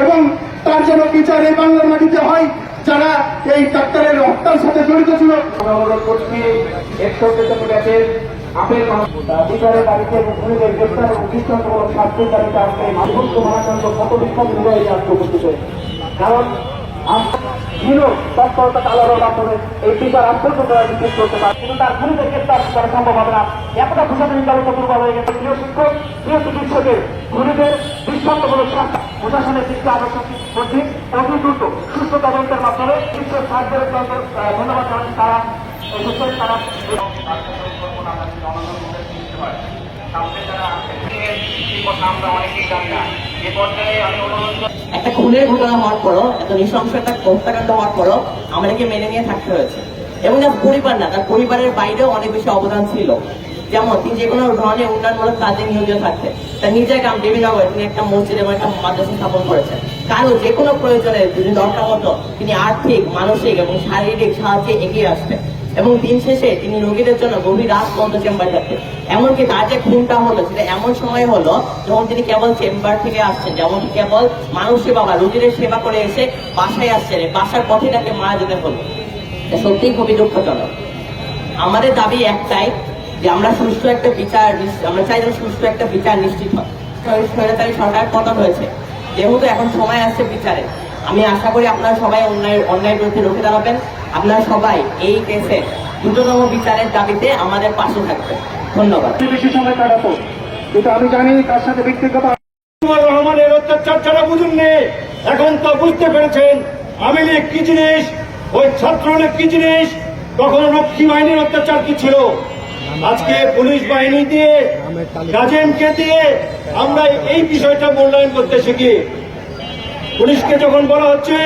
এবং তার যেন বিচার এই বাংলার মাটিতে হয় যারা এই ডাক্তারের হত্যার সাথে জড়িত ছিল। অনুরোধ করছি 61 ব্যাচের আপেল বিচারের দাবিতে খুনিদের গ্রেপ্তার এবং দৃষ্টান্তমূলক শাস্তির দাবিতে আজকে মাধ্যম সমাধান কত বিক্ষোভ নির্বাহী আজকে উপস্থিত হয়েছে। কারণ ছিল তৎপরতা চালানোর মাধ্যমে এই বিচার আন্তর্জাতিক নিশ্চিত করতে পারে, কিন্তু তার খুনিদের গ্রেপ্তার করা সম্ভব হবে না। এতটা প্রশাসনিক ব্যবস্থা দুর্বল হয়ে গেছে। প্রিয় শিক্ষক, প্রিয় চিকিৎসকের খুনিদের দৃষ্টান্তমূলক শাস্তি প্রশাসনের দৃষ্টি আকর্ষণ করছি অতি দ্রুত সুস্থ তদন্তের মাধ্যমে বিশ্ব সাহায্যের ধন্যবাদ জানাচ্ছি। তারা তারা একটা খুনের ঘটনা হওয়ার পরও, এত নৃশংস একটা হত্যাকাণ্ড হওয়ার পরও আমাদেরকে মেনে নিয়ে থাকতে হয়েছে। এবং তার পরিবার না, তার পরিবারের বাইরেও অনেক বেশি অবদান ছিল। যেমন তিনি যে কোনো ধরনের উন্নয়নমূলক কাজে নিয়োজিত থাকতেন। তার নিজের গ্রাম দেবীনগরে তিনি একটা মসজিদ এবং একটা মাদ্রাসা স্থাপন করেছেন। কারো যে কোনো প্রয়োজনে যদি দরকার হতো তিনি আর্থিক, মানসিক এবং শারীরিক সাহায্যে এগিয়ে আসতেন। এবং দিন শেষে তিনি রোগীদের জন্য গভীর রাত পর্যন্ত চেম্বার থাকতেন। এমনকি তার যে খুনটা হলো সেটা এমন সময় হলো যখন তিনি কেবল চেম্বার থেকে আসছেন, যেমন কেবল মানুষের বাবা রোগীদের সেবা করে এসে বাসায় আসছেন, বাসার পথে তাকে মারা যেতে হলো। সত্যিই খুবই দুঃখজনক। আমাদের দাবি একটাই যে আমরা সুষ্ঠু একটা বিচার, আমরা চাই যেন সুষ্ঠু একটা বিচার নিশ্চিত হয়। স্বৈরাচারী সরকার পতন হয়েছে, যেহেতু এখন সময় আসছে বিচারে। আমি আশা করি আপনারা সবাই অন্যায়ের বিরুদ্ধে রুখে দাঁড়াবেন। আপনারা সবাই এই কেসে দ্রুততম বিচারের দাবিতে আমাদের পাশে থাকবেন। ধন্যবাদ। বেশি সময় কাটাবো, কিন্তু আমি জানি তার সাথে ব্যক্তিগত রহমানের অত্যাচার ছাড়া বুঝুন নেই। এখন তো বুঝতে পেরেছেন আওয়ামী লীগ কি জিনিস, ওই ছাত্রলীগ কি জিনিস, তখন রক্ষী বাহিনীর অত্যাচার কি ছিল। আজকে পুলিশ বাহিনী দিয়ে, গাজেমকে দিয়ে আমরা এই বিষয়টা মূল্যায়ন করতে শিখি। পুলিশকে যখন বলা হচ্ছে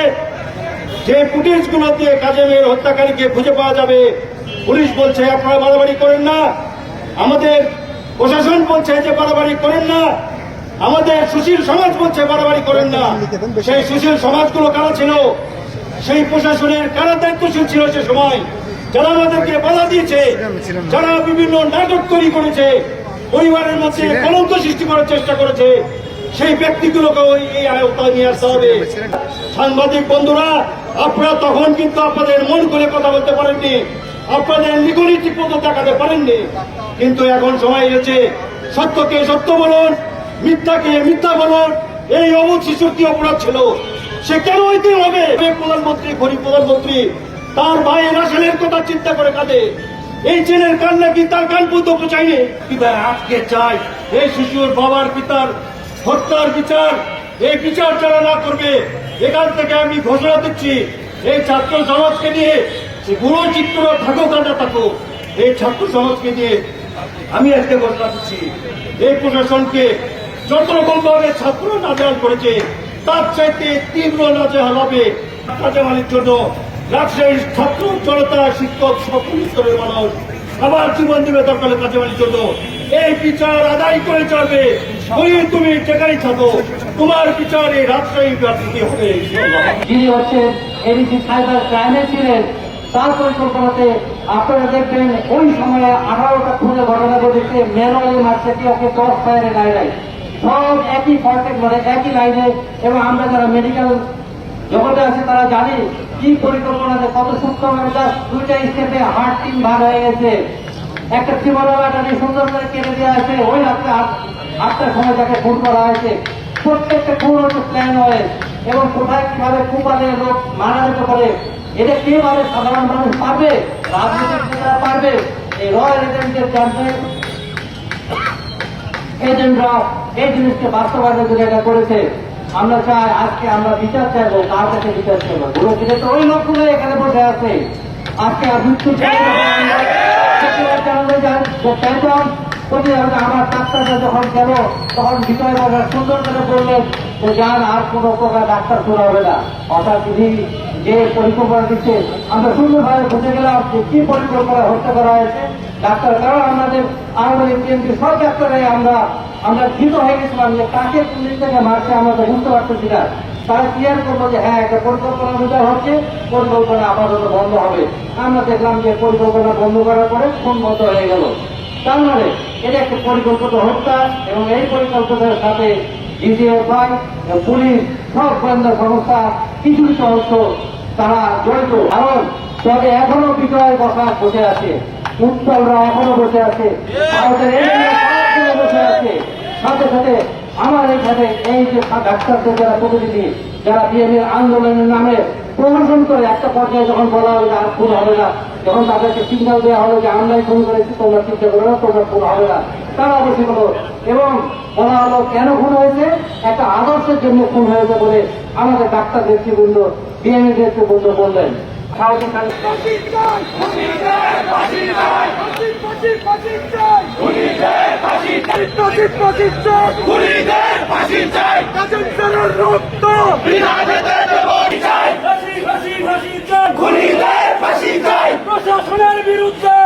যে ফুটেজগুলো দিয়ে কাজেমের হত্যাকারীকে খুঁজে পাওয়া যাবে, পুলিশ বলছে আপনারা বাড়াবাড়ি করেন না। আমাদের প্রশাসন বলছে যে বাড়াবাড়ি করেন না। আমাদের সুশীল সমাজ বলছে বাড়াবাড়ি করেন না। সেই সুশীল সমাজগুলো কারা ছিল? সেই প্রশাসনের কারা দায়িত্বশীল ছিল সে সময়? যারা আমাদেরকে বাধা দিয়েছে, যারা বিভিন্ন নাটক তৈরি করেছে, পরিবারের মধ্যে কলঙ্ক সৃষ্টি করার চেষ্টা করেছে, সেই ব্যক্তিগুলোকে এই আওতায় নিয়ে আসতে হবে। সাংবাদিক বন্ধুরা, আপনারা তখন কিন্তু আপনাদের মন করে কথা বলতে পারেননি, আপনাদের লিখনি ঠিক মতো দেখাতে পারেননি। কিন্তু এখন সময় এসেছে, সত্যকে সত্য বলুন, মিথ্যাকে মিথ্যা বলুন। এই অবধ শিশুর কি অপরাধ ছিল? সে কেন হইতে হবে? প্রধানমন্ত্রী, গরিব প্রধানমন্ত্রী, তার ভাইয়ের রাসেলের কথা চিন্তা করে কাঁদে। এই ছেলের কান্না কি তার কান পর্যন্ত পৌঁছায়নি? পিতার আজকে চাই এই শিশুর বাবার পিতার হত্যার বিচার। এই বিচার যারা না করবে, এখান থেকে আমি ঘোষণা দিচ্ছি, এই ছাত্র সমাজকে নিয়ে গুরু চিত্র থাকুক আর না থাকুক, এই ছাত্র সমাজকে নিয়ে আমি আজকে ঘোষণা দিচ্ছি, এই প্রশাসনকে যত রকম ভাবে ছাত্র নাজেহাল করেছে তার চাইতে তীব্র নাজেহাল হবে। কাজেমালির জন্য রাজশাহীর ছাত্র জনতা, শিক্ষক, সকল স্তরের মানুষ আবার জীবন দেবে দরকারের কাজেমালির জন্য। এই বিচার আদায় করে চলবে। তুমি যেখানেই থাকো, তোমার বিচার এই রাজশাহী রাজনীতি হবে। যিনি হচ্ছেন এডিসি সাইবার ক্রাইমে ছিলেন, তার পরিকল্পনাতে আপনারা দেখবেন ওই সময়ে 18টা খুনের ঘটনা ঘটেছে। ম্যানুয়ালি মারছে কি ওকে 10 ফায়ারে নাই সব একই ফর্টেক, মানে একই লাইনে। এবং আমরা যারা মেডিকেল জগতে আছে তারা জানি কি পরিকল্পনাতে কত সূক্ষ্মভাবে তার 2টা স্টেপে হার্ট টিম ভাগ হয়ে গেছে। একটা ত্রিমলাটা সুন্দর করে কেটে দেওয়া আছে, ওই রাত্রে 8টার সময় তাকে খুন করা হয়েছে। প্রত্যেকটা খুন হচ্ছে প্ল্যান হয়ে, এবং কোথায় কিভাবে কুপালে লোক মারা যেতে পারে এটা কিভাবে সাধারণ মানুষ পারবে, রাজনৈতিক নেতারা পারবে। এই রয়্যাল এজেন্টের জানতে এজেন্টরা এই জিনিসকে বাস্তবায়নের জন্য এটা করেছে। আমরা চাই আজকে আমরা বিচার চাইবো, কার কাছে বিচার চাইবো? গুলো দিলে তো ওই লোকগুলো এখানে বসে আছে। আজকে মৃত্যু আমার ডাক্তারটা যখন গেল তখন ভিতরে সুন্দর করে বললেন যে যান, আর কোনো প্রকার ডাক্তার শোনা হবে না। অর্থাৎ তিনি যে পরিকল্পনা দিচ্ছে আমরা সুন্দরভাবে বুঝে গেলাম যে কি পরিকল্পনা হত্যা করা হয়েছে ডাক্তার। কারণ আমাদের আওয়ামী লীগ বিএনপি সব ডাক্তারাই আমরা ভীত হয়ে গেছিলাম যে কাকে পুলিশ থেকে মারছে আমরা তো বুঝতে পারতেছি না। তারা ক্লিয়ার করলো যে হ্যাঁ একটা পরিকল্পনা বিচার হচ্ছে, পরিকল্পনা আপাতত বন্ধ হবে। আমরা দেখলাম যে পরিকল্পনা বন্ধ করার পরে খুন বন্ধ হয়ে গেল। তার মানে এটা একটা পরিকল্পিত হত্যা, এবং এই পরিকল্পনার সাথে ডিজিএফআই, পুলিশ সব গোয়েন্দা সংস্থা কিছু কিছু অংশ তারা জড়িত। কারণ তবে এখনো বিজয় বসে আছে, উত্তলরা এখনো বসে আছে, ভারতের এনডিএ বসে আছে। সাথে সাথে আমার এখানে এই যে ডাক্তারদের যারা প্রতিনিধি, যারা বিএনপির আন্দোলনের নামে প্রহসন করে একটা পর্যায়ে যখন বলা হবে যে আর খুন হবে না, যখন তাদেরকে সিগন্যাল দেওয়া হলো যে আমরাই খুন করেছি, তোমরা চিন্তা করো না, তোমরা খুন হবে না, তারা অবশ্যই হলো। এবং বলা হলো কেন খুন হয়েছে, একটা আদর্শের জন্য খুন হয়েছে বলে আমাদের ডাক্তার নেতৃবৃন্দ, বিএনপি নেতৃবৃন্দ বললেন। সাউদি প্রশাসনের বিরুদ্ধে